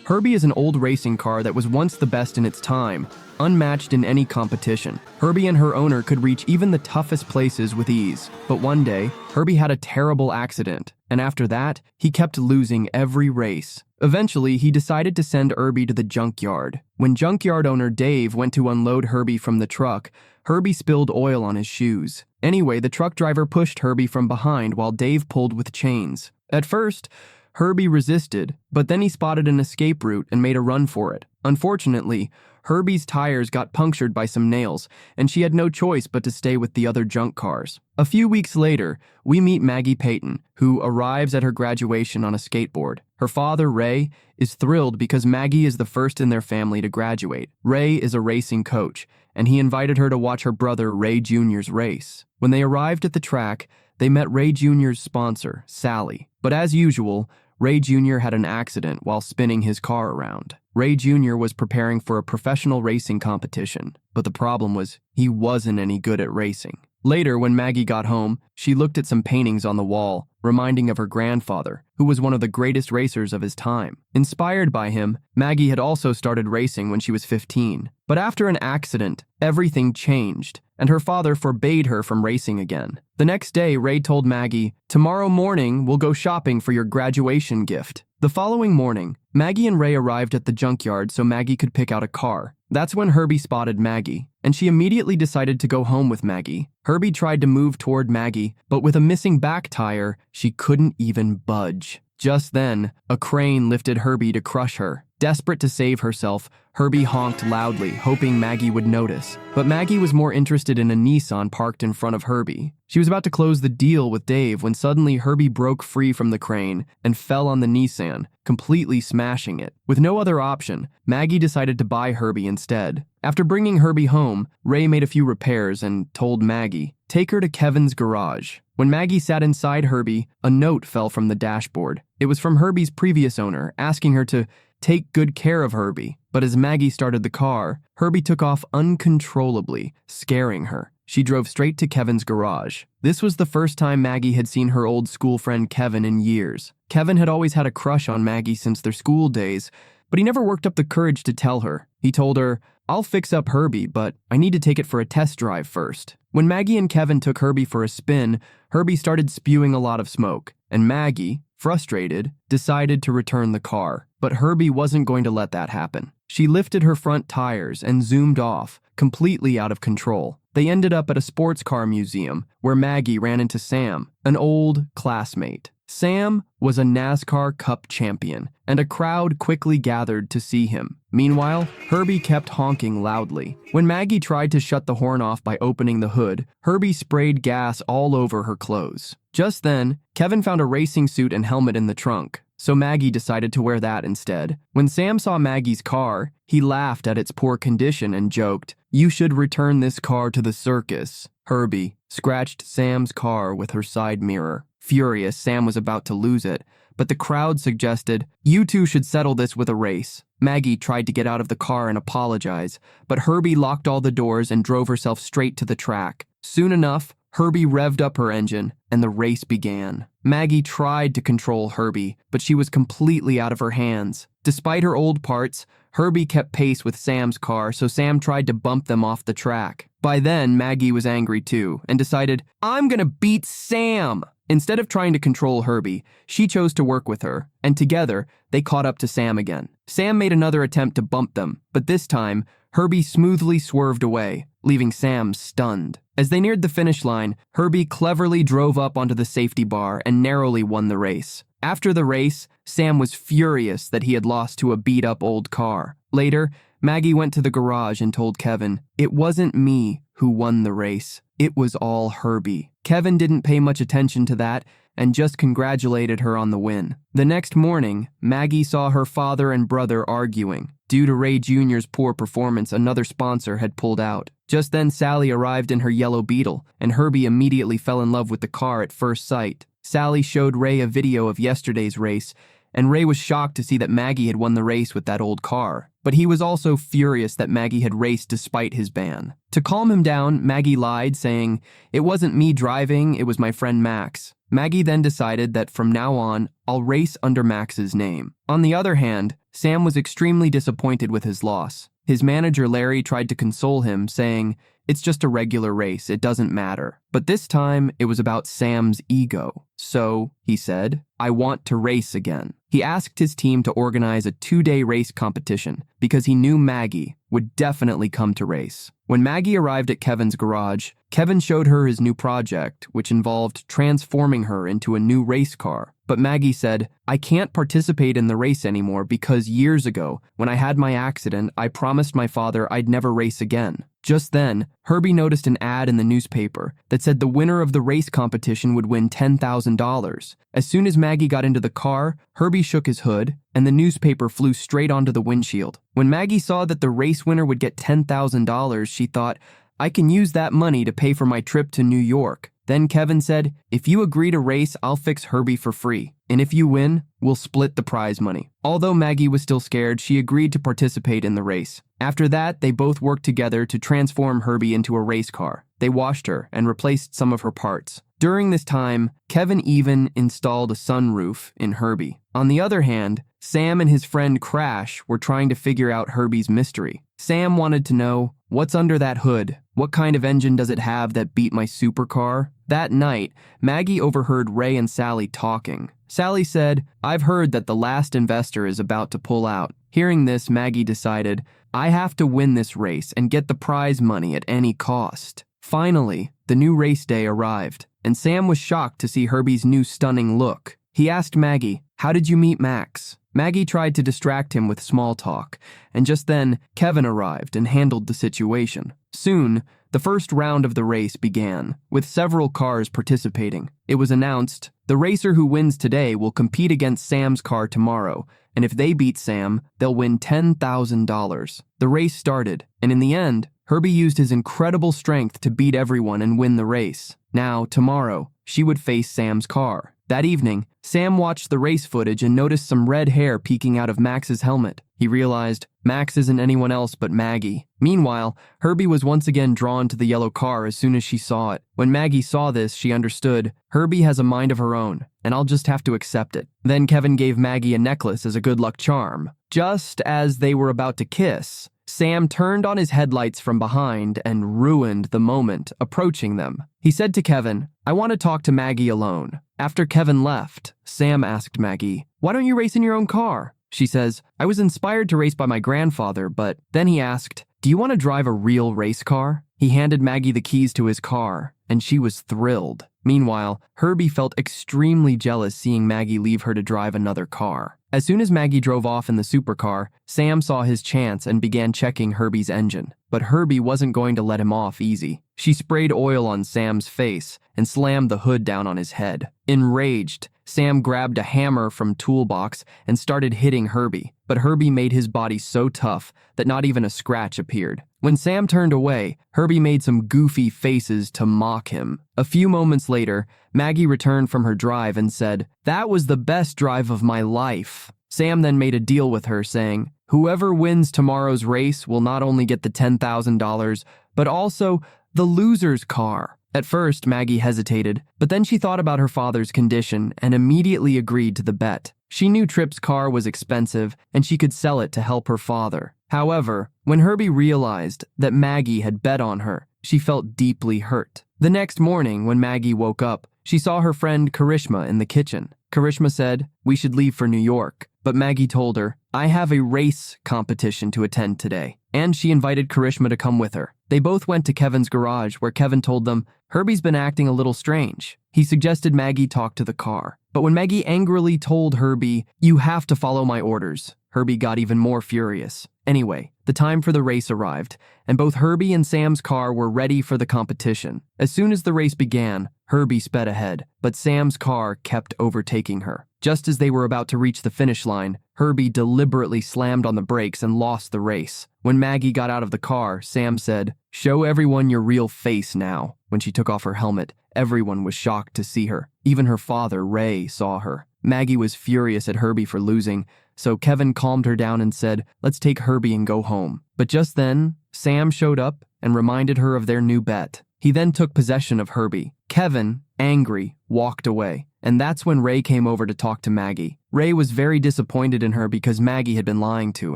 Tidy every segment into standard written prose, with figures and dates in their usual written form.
Herbie is an old racing car that was once the best in its time, unmatched in any competition. Herbie and her owner could reach even the toughest places with ease. But one day, Herbie had a terrible accident, and after that, he kept losing every race. Eventually, he decided to send Herbie to the junkyard. When junkyard owner Dave went to unload Herbie from the truck, Herbie spilled oil on his shoes. Anyway, the truck driver pushed Herbie from behind while Dave pulled with chains. At first, Herbie resisted, but then he spotted an escape route and made a run for it. Unfortunately, Herbie's tires got punctured by some nails, and she had no choice but to stay with the other junk cars. A few weeks later, we meet Maggie Payton, who arrives at her graduation on a skateboard. Her father, Ray, is thrilled because Maggie is the first in their family to graduate. Ray is a racing coach, and he invited her to watch her brother Ray Jr.'s race. When they arrived at the track, they met Ray Jr.'s sponsor, Sally. But as usual, Ray Jr. had an accident while spinning his car around. Ray Jr. was preparing for a professional racing competition, but the problem was he wasn't any good at racing. Later, when Maggie got home, she looked at some paintings on the wall, reminding of her grandfather, who was one of the greatest racers of his time. Inspired by him, Maggie had also started racing when she was 15. But after an accident, everything changed, and her father forbade her from racing again. The next day, Ray told Maggie, "Tomorrow morning, we'll go shopping for your graduation gift." The following morning, Maggie and Ray arrived at the junkyard so Maggie could pick out a car. That's when Herbie spotted Maggie, and she immediately decided to go home with Maggie. Herbie tried to move toward Maggie, but with a missing back tire, she couldn't even budge. Just then, a crane lifted Herbie to crush her. Desperate to save herself, Herbie honked loudly, hoping Maggie would notice. But Maggie was more interested in a Nissan parked in front of Herbie. She was about to close the deal with Dave when suddenly Herbie broke free from the crane and fell on the Nissan, completely smashing it. With no other option, Maggie decided to buy Herbie instead. After bringing Herbie home, Ray made a few repairs and told Maggie, "Take her to Kevin's garage." When Maggie sat inside Herbie, a note fell from the dashboard. It was from Herbie's previous owner, asking her to take good care of Herbie. But as Maggie started the car, Herbie took off uncontrollably, scaring her. She drove straight to Kevin's garage. This was the first time Maggie had seen her old school friend Kevin in years. Kevin had always had a crush on Maggie since their school days, but he never worked up the courage to tell her. He told her, "I'll fix up Herbie, but I need to take it for a test drive first." When Maggie and Kevin took Herbie for a spin, Herbie started spewing a lot of smoke, and Maggie, frustrated, decided to return the car. But Herbie wasn't going to let that happen. She lifted her front tires and zoomed off, completely out of control. They ended up at a sports car museum where Maggie ran into Sam, an old classmate. Sam was a NASCAR Cup champion, and a crowd quickly gathered to see him. Meanwhile, Herbie kept honking loudly. When Maggie tried to shut the horn off by opening the hood, Herbie sprayed gas all over her clothes. Just then, Kevin found a racing suit and helmet in the trunk, so Maggie decided to wear that instead. When Sam saw Maggie's car, he laughed at its poor condition and joked, "You should return this car to the circus." Herbie scratched Sam's car with her side mirror. Furious, Sam was about to lose it, but the crowd suggested, "You two should settle this with a race." Maggie tried to get out of the car and apologize, but Herbie locked all the doors and drove herself straight to the track. Soon enough, Herbie revved up her engine, and the race began. Maggie tried to control Herbie, but she was completely out of her hands. Despite her old parts, Herbie kept pace with Sam's car, so Sam tried to bump them off the track. By then, Maggie was angry too, and decided, "I'm gonna beat Sam!" Instead of trying to control Herbie, she chose to work with her, and together, they caught up to Sam again. Sam made another attempt to bump them, but this time, Herbie smoothly swerved away, leaving Sam stunned. As they neared the finish line, Herbie cleverly drove up onto the safety bar and narrowly won the race. After the race, Sam was furious that he had lost to a beat-up old car. Later, Maggie went to the garage and told Kevin, "It wasn't me who won the race. It was all Herbie." Kevin didn't pay much attention to that and just congratulated her on the win. The next morning, Maggie saw her father and brother arguing. Due to Ray Jr.'s poor performance, another sponsor had pulled out. Just then, Sally arrived in her yellow Beetle, and Herbie immediately fell in love with the car at first sight. Sally showed Ray a video of yesterday's race, and Ray was shocked to see that Maggie had won the race with that old car. But he was also furious that Maggie had raced despite his ban. To calm him down, Maggie lied, saying, "It wasn't me driving, it was my friend Max." Maggie then decided that from now on, I'll race under Max's name. On the other hand, Sam was extremely disappointed with his loss. His manager Larry tried to console him, saying, "It's just a regular race, it doesn't matter." But this time, it was about Sam's ego. "So," he said, "I want to race again." He asked his team to organize a 2-day race competition because he knew Maggie would definitely come to race. When Maggie arrived at Kevin's garage, Kevin showed her his new project, which involved transforming her into a new race car. But Maggie said, "I can't participate in the race anymore because years ago, when I had my accident, I promised my father I'd never race again." Just then, Herbie noticed an ad in the newspaper that said the winner of the race competition would win $10,000. As soon as Maggie got into the car, Herbie shook his hood, and the newspaper flew straight onto the windshield. When Maggie saw that the race winner would get $10,000, she thought, "I can use that money to pay for my trip to New York." Then Kevin said, "If you agree to race, I'll fix Herbie for free. And if you win, we'll split the prize money." Although Maggie was still scared, she agreed to participate in the race. After that, they both worked together to transform Herbie into a race car. They washed her and replaced some of her parts. During this time, Kevin even installed a sunroof in Herbie. On the other hand, Sam and his friend Crash were trying to figure out Herbie's mystery. Sam wanted to know, what's under that hood? What kind of engine does it have that beat my supercar? That night, Maggie overheard Ray and Sally talking. Sally said, "I've heard that the last investor is about to pull out." Hearing this, Maggie decided, "I have to win this race and get the prize money at any cost." Finally, the new race day arrived, and Sam was shocked to see Herbie's new stunning look. He asked Maggie, "How did you meet Max?" Maggie tried to distract him with small talk, and just then, Kevin arrived and handled the situation. Soon, the first round of the race began, with several cars participating. It was announced, the racer who wins today will compete against Sam's car tomorrow, and if they beat Sam, they'll win $10,000. The race started, and in the end, Herbie used his incredible strength to beat everyone and win the race. Now, tomorrow, she would face Sam's car. That evening, Sam watched the race footage and noticed some red hair peeking out of Max's helmet. He realized Max isn't anyone else but Maggie. Meanwhile, Herbie was once again drawn to the yellow car as soon as she saw it. When Maggie saw this, she understood, Herbie has a mind of her own, and I'll just have to accept it. Then Kevin gave Maggie a necklace as a good luck charm. Just as they were about to kiss, Sam turned on his headlights from behind and ruined the moment, approaching them. He said to Kevin, "I want to talk to Maggie alone." After Kevin left, Sam asked Maggie, "Why don't you race in your own car?" She says, "I was inspired to race by my grandfather," but then he asked, "Do you want to drive a real race car?" He handed Maggie the keys to his car, and she was thrilled. Meanwhile, Herbie felt extremely jealous seeing Maggie leave her to drive another car. As soon as Maggie drove off in the supercar, Sam saw his chance and began checking Herbie's engine. But Herbie wasn't going to let him off easy. She sprayed oil on Sam's face and slammed the hood down on his head. Enraged, Sam grabbed a hammer from toolbox and started hitting Herbie. But Herbie made his body so tough that not even a scratch appeared. When Sam turned away, Herbie made some goofy faces to mock him. A few moments later, Maggie returned from her drive and said, "That was the best drive of my life." Sam then made a deal with her, saying, "Whoever wins tomorrow's race will not only get the $10,000, but also the loser's car." At first, Maggie hesitated, but then she thought about her father's condition and immediately agreed to the bet. She knew Tripp's car was expensive, and she could sell it to help her father. However, when Herbie realized that Maggie had bet on her, she felt deeply hurt. The next morning, when Maggie woke up, she saw her friend Karishma in the kitchen. Karishma said, "We should leave for New York." But Maggie told her, "I have a race competition to attend today." And she invited Karishma to come with her. They both went to Kevin's garage, where Kevin told them, "Herbie's been acting a little strange." He suggested Maggie talk to the car. But when Maggie angrily told Herbie, "You have to follow my orders," Herbie got even more furious. Anyway, the time for the race arrived, and both Herbie and Sam's car were ready for the competition. As soon as the race began, Herbie sped ahead, but Sam's car kept overtaking her. Just as they were about to reach the finish line, Herbie deliberately slammed on the brakes and lost the race. When Maggie got out of the car, Sam said, "Show everyone your real face now." When she took off her helmet, everyone was shocked to see her. Even her father, Ray, saw her. Maggie was furious at Herbie for losing, so Kevin calmed her down and said, "Let's take Herbie and go home." But just then, Sam showed up and reminded her of their new bet. He then took possession of Herbie. Kevin, angry, walked away. And that's when Ray came over to talk to Maggie. Ray was very disappointed in her because Maggie had been lying to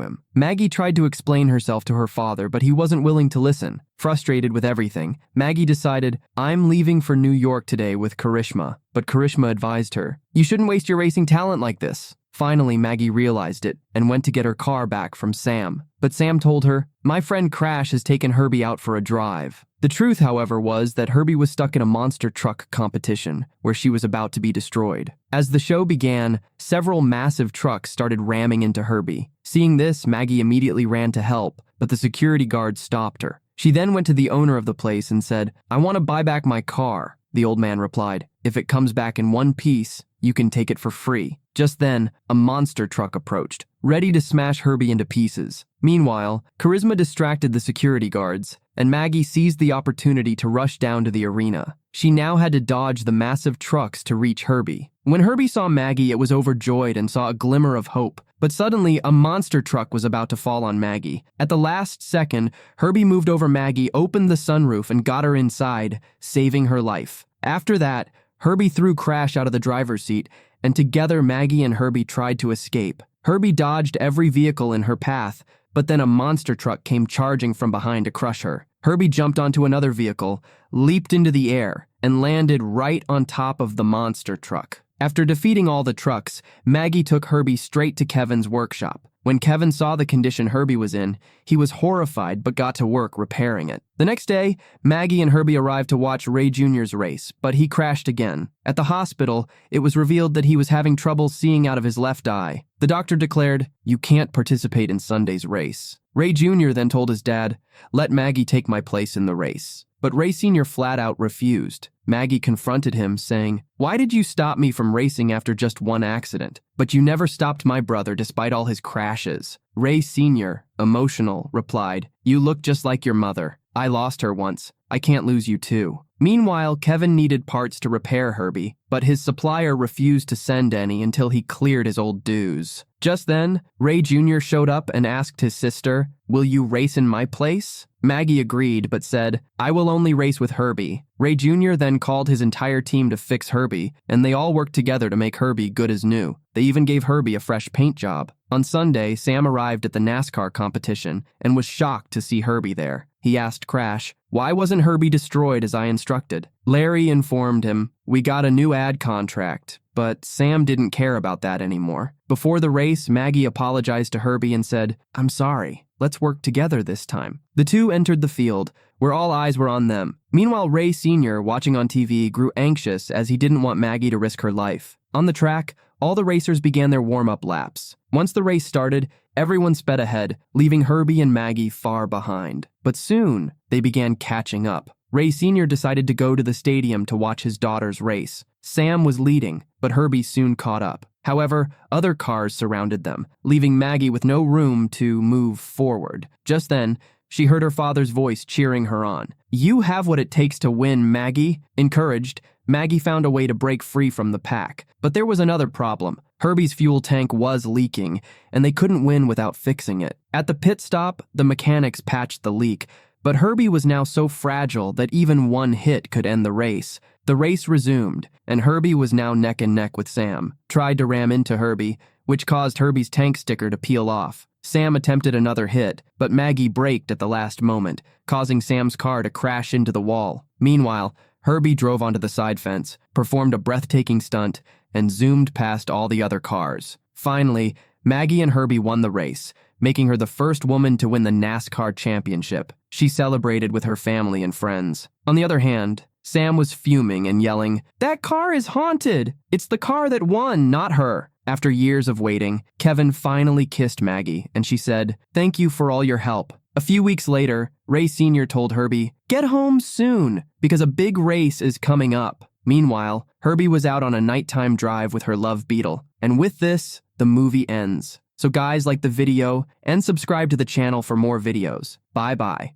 him. Maggie tried to explain herself to her father, but he wasn't willing to listen. Frustrated with everything, Maggie decided, I'm leaving for New York today with Karishma. But Karishma advised her, you shouldn't waste your racing talent like this. Finally, Maggie realized it and went to get her car back from Sam. But Sam told her, my friend Crash has taken Herbie out for a drive. The truth, however, was that Herbie was stuck in a monster truck competition where she was about to be destroyed. As the show began, several massive trucks started ramming into Herbie. Seeing this, Maggie immediately ran to help, but the security guards stopped her. She then went to the owner of the place and said, I want to buy back my car. The old man replied, if it comes back in one piece, you can take it for free. Just then, a monster truck approached, ready to smash Herbie into pieces. Meanwhile, Charisma distracted the security guards, and Maggie seized the opportunity to rush down to the arena. She now had to dodge the massive trucks to reach Herbie. When Herbie saw Maggie, it was overjoyed and saw a glimmer of hope. But suddenly, a monster truck was about to fall on Maggie. At the last second, Herbie moved over Maggie, opened the sunroof, and got her inside, saving her life. After that, Herbie threw Crash out of the driver's seat, and together Maggie and Herbie tried to escape. Herbie dodged every vehicle in her path, but then a monster truck came charging from behind to crush her. Herbie jumped onto another vehicle, leaped into the air, and landed right on top of the monster truck. After defeating all the trucks, Maggie took Herbie straight to Kevin's workshop. When Kevin saw the condition Herbie was in, he was horrified but got to work repairing it. The next day, Maggie and Herbie arrived to watch Ray Jr.'s race, but he crashed again. At the hospital, it was revealed that he was having trouble seeing out of his left eye. The doctor declared, you can't participate in Sunday's race. Ray Jr. then told his dad, let Maggie take my place in the race. But Ray Sr. flat out refused. Maggie confronted him, saying, why did you stop me from racing after just one accident? But you never stopped my brother despite all his crashes. Ray Sr., emotional, replied, you look just like your mother. I lost her once. I can't lose you too. Meanwhile, Kevin needed parts to repair Herbie, but his supplier refused to send any until he cleared his old dues. Just then, Ray Jr. showed up and asked his sister, will you race in my place? Maggie agreed, but said, I will only race with Herbie. Ray Jr. then called his entire team to fix Herbie, and they all worked together to make Herbie good as new. They even gave Herbie a fresh paint job. On Sunday, Sam arrived at the NASCAR competition and was shocked to see Herbie there. He asked Crash, why wasn't Herbie destroyed as I instructed? Larry informed him, we got a new ad contract, but Sam didn't care about that anymore. Before the race, Maggie apologized to Herbie and said, I'm sorry, let's work together this time. The two entered the field, where all eyes were on them. Meanwhile, Ray Sr., watching on TV, grew anxious as he didn't want Maggie to risk her life. On the track, all the racers began their warm-up laps. Once the race started, everyone sped ahead, leaving Herbie and Maggie far behind. But soon, they began catching up. Ray Sr. decided to go to the stadium to watch his daughter's race. Sam was leading, but Herbie soon caught up. However, other cars surrounded them, leaving Maggie with no room to move forward. Just then, she heard her father's voice cheering her on. You have what it takes to win, Maggie. Encouraged, Maggie found a way to break free from the pack. But there was another problem. Herbie's fuel tank was leaking, and they couldn't win without fixing it. At the pit stop, the mechanics patched the leak, but Herbie was now so fragile that even one hit could end the race. The race resumed, and Herbie was now neck and neck with Sam. Tried to ram into Herbie, which caused Herbie's tank sticker to peel off. Sam attempted another hit, but Maggie braked at the last moment, causing Sam's car to crash into the wall. Meanwhile, Herbie drove onto the side fence, performed a breathtaking stunt, and zoomed past all the other cars. Finally, Maggie and Herbie won the race, making her the first woman to win the NASCAR championship. She celebrated with her family and friends. On the other hand, Sam was fuming and yelling, that car is haunted! It's the car that won, not her. After years of waiting, Kevin finally kissed Maggie, and she said, thank you for all your help. A few weeks later, Ray Sr. told Herbie, get home soon, because a big race is coming up. Meanwhile, Herbie was out on a nighttime drive with her love beetle. And with this, the movie ends. So guys, like the video and subscribe to the channel for more videos. Bye-bye.